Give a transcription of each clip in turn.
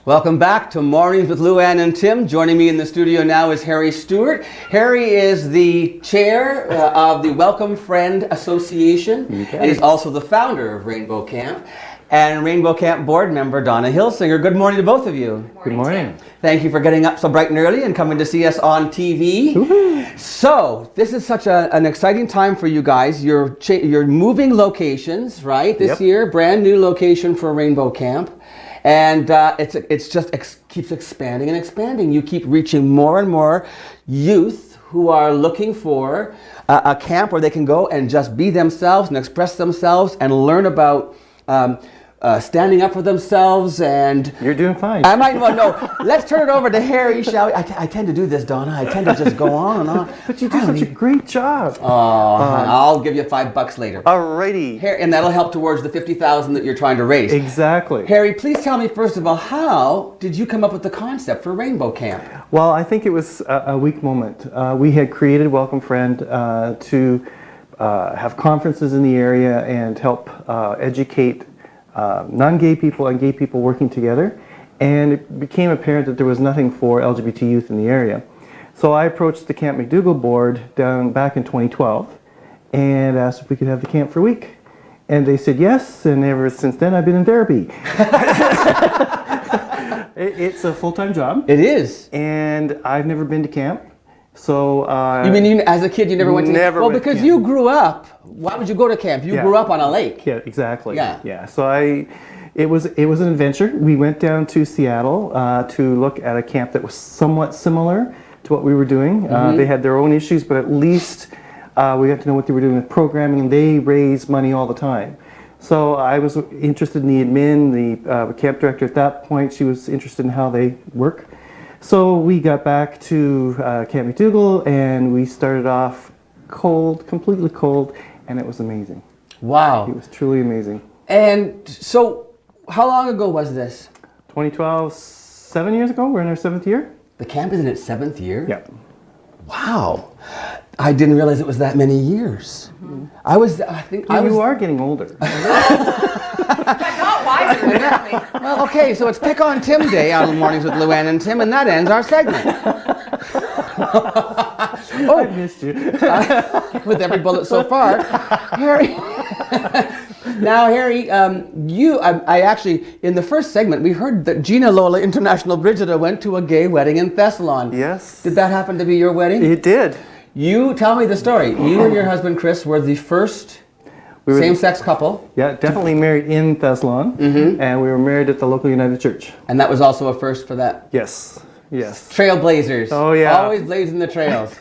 Welcome back to Mornings with Luann and Tim. Joining me in the studio now is Harry Stewart. Harry is the chair of the Welcome Friend Association. Okay. And he's also the founder of Rainbow Camp. And Rainbow Camp board member Donna Hilsinger. Good morning to both of you. Good morning. Thank you for getting up so bright and early and coming to see us on TV. Woohoo. So, this is such an exciting time for you guys. You're moving locations, right? This year, brand new location for Rainbow Camp. And it's just keeps expanding and expanding. You keep reaching more and more youth who are looking for a camp where they can go and just be themselves and express themselves and learn about standing up for themselves. And you're doing fine. I might well no. Let's turn it over to Harry, shall we? I tend to do this, Donna. I tend to just go on and on. But you do such a great job. Oh, I'll give you $5 later. Alrighty. Harry, and that'll help towards the $50,000 that you're trying to raise. Exactly. Harry, please tell me first of all, how did you come up with the concept for Rainbow Camp? Well, I think it was a weak moment. We had created Welcome Friend to have conferences in the area and help educate non-gay people and gay people working together, and it became apparent that there was nothing for LGBT youth in the area. So I approached the Camp McDougall board back in 2012 and asked if we could have the camp for a week. And they said yes, and ever since then I've been in therapy. It's a full-time job. It is. And I've never been to camp. So you mean as a kid you never went to never well, went because to you grew up. Why would you go to camp? You grew up on a lake. Yeah, exactly. Yeah. So it was an adventure. We went down to Seattle to look at a camp that was somewhat similar to what we were doing. They had their own issues, but at least we got to know what they were doing with programming, and they raise money all the time. So I was interested in the admin, the camp director at that point. She was interested in how they work. So we got back to Camp McDougall, and we started off cold, completely cold, and it was amazing. Wow. It was truly amazing. And so, how long ago was this? 2012, 7 years ago. We're in our 7th year. The camp is in its 7th year? Yeah. Wow. I didn't realize it was that many years. I think You are getting older. Not wiser, apparently. Well, okay, so it's Pick on Tim Day on Mornings with Luann and Tim, and that ends our segment. I missed you. With every bullet so far. Harry. Now, Harry, I actually, in the first segment, we heard that Gina Lola International Brigida went to a gay wedding in Thessalon. Yes. Did that happen to be your wedding? It did. You tell me the story. You and your husband, Chris, were the first same-sex couple. Yeah, definitely married in Thessalon, and we were married at the local United Church. And that was also a first for that. Yes. Trailblazers. Oh, yeah. Always blazing the trails.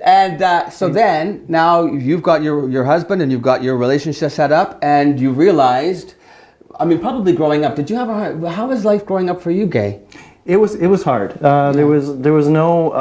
And so then, now you've got your husband and you've got your relationship set up, and you realized, I mean, probably growing up, how was life growing up for you, gay? It was hard. There was no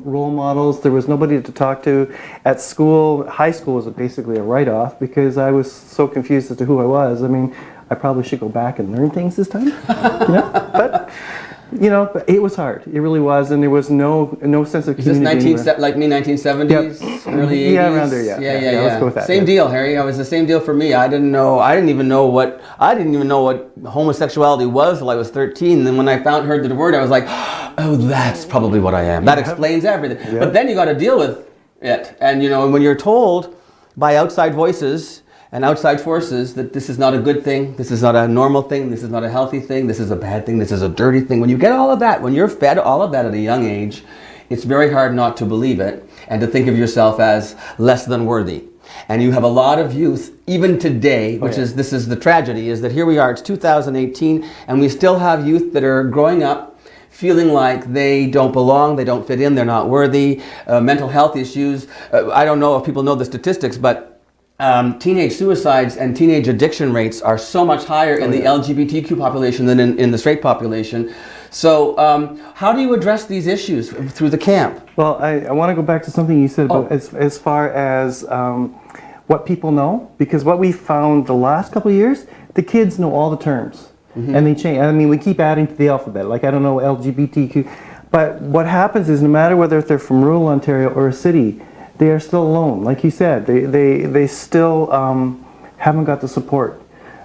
role models. There was nobody to talk to at school. High school was basically a write-off because I was so confused as to who I was. I mean, I probably should go back and learn things this time, But it was hard. It really was, and there was no sense of community. Is this like me, 1970s, early 80s? Yeah, around there. Yeah. Let's go with that. Same deal, Harry. It was the same deal for me. I didn't even know what homosexuality was till I was 13. And then when I heard the word, I was like, oh, that's probably what I am. That explains everything. Yep. But then you got to deal with it, and when you're told by outside voices and outside forces that this is not a good thing, this is not a normal thing, this is not a healthy thing, this is a bad thing, this is a dirty thing. When you get all of that, when you're fed all of that at a young age, it's very hard not to believe it and to think of yourself as less than worthy. And you have a lot of youth, even today, this is the tragedy, is that here we are, it's 2018, and we still have youth that are growing up feeling like they don't belong, they don't fit in, they're not worthy, mental health issues. I don't know if people know the statistics, but teenage suicides and teenage addiction rates are so much higher in the LGBTQ population than in the straight population. So how do you address these issues through the camp? Well, I want to go back to something you said about as far as what people know, because what we found the last couple of years, the kids know all the terms, and they change. I mean, we keep adding to the alphabet, like I don't know, LGBTQ, but what happens is no matter whether they're from rural Ontario or a city, they are still alone. Like you said, they still haven't got the support.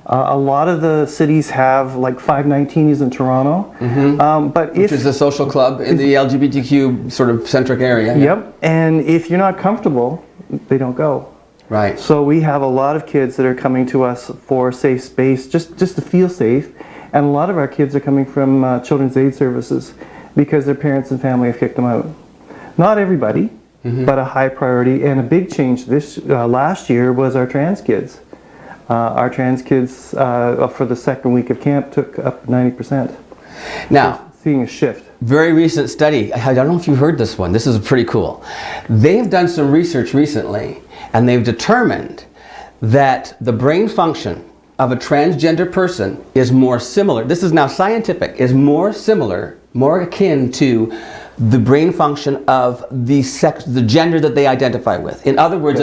A lot of the cities have like 519s in Toronto, Which is a social club in the LGBTQ sort of centric area. Yep, and if you're not comfortable, they don't go. Right. So we have a lot of kids that are coming to us for safe space, just to feel safe, and a lot of our kids are coming from Children's Aid Services because their parents and family have kicked them out. Not everybody, but a high priority, and a big change this last year was our trans kids. Our trans kids for the second week of camp took up 90%. Now, so seeing a shift. Very recent study, I don't know if you heard this one, this is pretty cool. They've done some research recently, and they've determined that the brain function of a transgender person is more similar, this is now scientific, is more similar, more akin to the brain function of the gender that they identify with. In other words,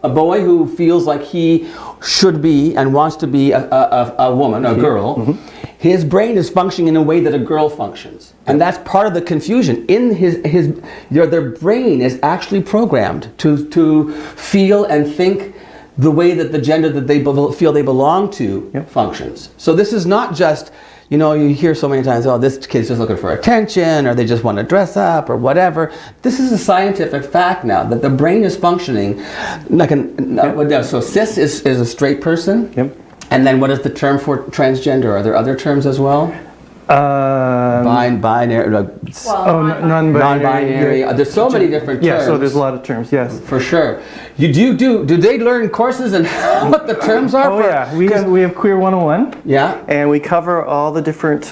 a boy who feels like he should be and wants to be a woman, a girl, his brain is functioning in a way that a girl functions. And that's part of the confusion. In their brain is actually programmed to feel and think the way that the gender that they feel they belong to functions. So this is not just, you know, you hear so many times, oh, this kid's just looking for attention, or they just want to dress up, or whatever. This is a scientific fact now, that the brain is functioning like so cis is a straight person? Yep. And then what is the term for transgender? Are there other terms as well? Binary. Non-binary. There's so many different terms. Yeah, so there's a lot of terms, yes. For sure. Do they learn courses and what the terms are? Oh yeah, we have Queer 101. Yeah. And we cover all the different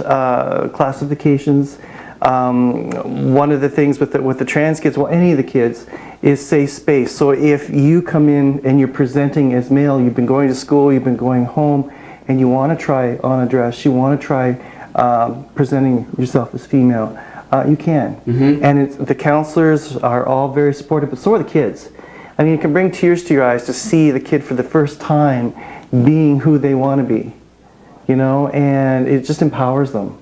classifications. One of the things with the trans kids, well, any of the kids, is safe space. So if you come in and you're presenting as male, you've been going to school, you've been going home, and you want to try on a dress, you want to try presenting yourself as female, you can. And the counselors are all very supportive, but so are the kids. I mean, it can bring tears to your eyes to see the kid for the first time being who they want to be, you know, and it just empowers them.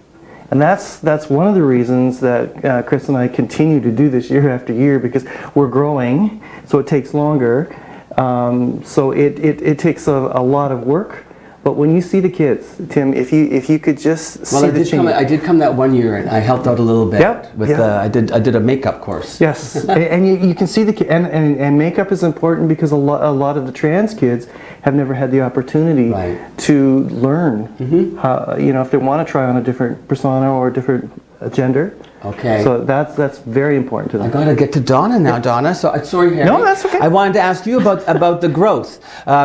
And that's one of the reasons that Chris and I continue to do this year after year, because we're growing, so it takes longer. So it takes a lot of work. But when you see the kids, Tim, if you could just see the change. I did come that one year, and I helped out a little bit. Yep, with I did a makeup course. Yes, and you can see the kid, and makeup is important because a lot of the trans kids have never had the opportunity to learn how, you know, if they want to try on a different persona or a different gender. Okay. So that's very important to them. I gotta get to Donna now, Donna. So sorry, Harry. No, that's okay. I wanted to ask you about the growth.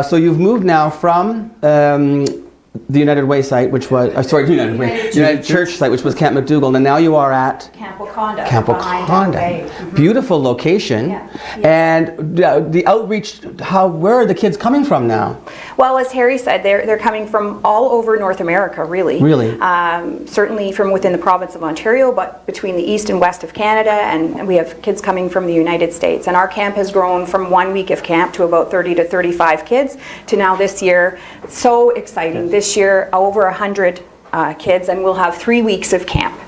So you've moved now from the United Way site, which was United Church site, which was Camp McDougall, and now you are at Camp Wakonda. Beautiful location. And the outreach. Where are the kids coming from now? Well, as Harry said, they're coming from all over North America, really. Really. Certainly from within the province of Ontario, but between the east and west of Canada, and we have kids coming from the United States. And our camp has grown from 1 week of camp to about 30 to 35 kids to now this year. So exciting. This year, over 100 kids, and we'll have 3 weeks of camp.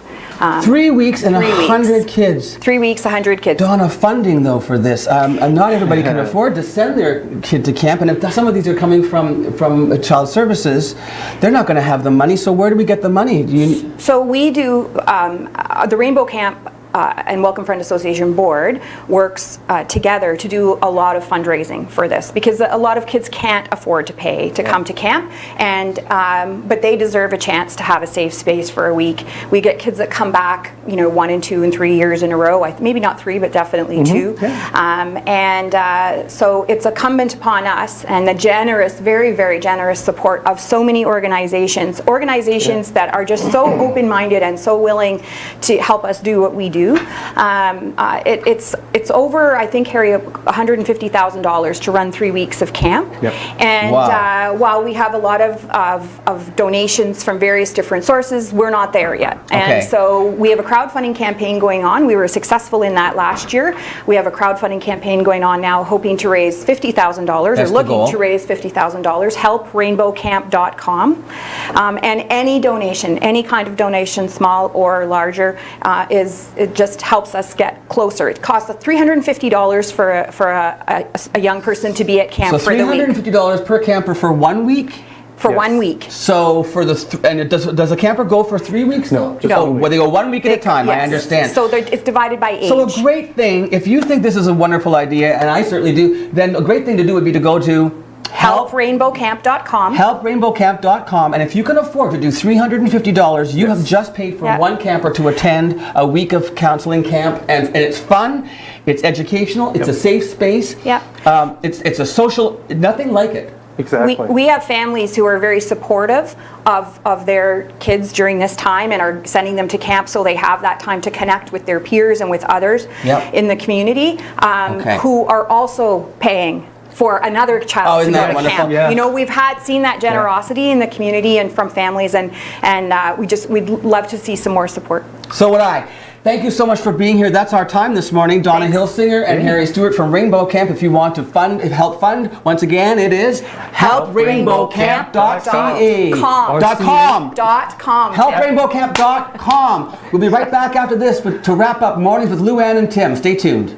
3 weeks and 100 kids. 3 weeks, 100 kids. Donna, funding though for this, not everybody can afford to send their kid to camp, and if some of these are coming from child services, they're not going to have the money. So where do we get the money? So we do the Rainbow Camp and Welcome Friend Association Board works together to do a lot of fundraising for this, because a lot of kids can't afford to pay to come to camp, and but they deserve a chance to have a safe space for a week. We get kids that come back, you know, 1 and 2 and 3 years in a row. Maybe not 3, but definitely 2. So it's incumbent upon us and the generous, very, very generous support of so many organizations that are just so open-minded and so willing to help us do what we do. It's over, I think, Harry, $150,000 to run 3 weeks of camp. And while we have a lot of donations from various different sources, we're not there yet. And so we have a crowd crowdfunding campaign going on. We were successful in that last year. We have a crowdfunding campaign going on now, hoping to raise $50,000 or That's the looking goal. to raise $50,000. HelpRainbowCamp.com. And any donation, any kind of donation, small or larger, it just helps us get closer. It costs $350 for a young person to be at camp So for the week. $350 per camper for 1 week? For Yes. 1 week. So for and does a camper go for 3 weeks? No, just Oh, 1 week. well, they go 1 week at a time. I Yes. understand. So it's divided by age. So a great thing, if you think this is a wonderful idea, and I certainly do, then a great thing to do would be to go to HelpRainbowCamp.com. HelpRainbowCamp.com, and if you can afford to do $350, you have just paid for Yeah. one camper to attend a week of counseling camp, and it's fun, it's educational, it's a safe space, Yeah. it's a social, nothing like it. Exactly. We have families who are very supportive of their kids during this time and are sending them to camp so they have that time to connect with their peers and with others Yep. in the community Okay. who are also paying for another child Oh, to isn't go that to wonderful? camp. Yeah. You know, we've seen that generosity in the community and from families, and we'd love to see some more support. So would I. Thank you so much for being here. That's our time this morning. Donna Thanks. Hilsinger and Harry Stewart from Rainbow Camp. If you want to help fund, once again, it is helprainbowcamp.ca. Com. .com. HelpRainbowCamp.com. We'll be right back after this to wrap up Mornings with Lou Ann and Tim. Stay tuned.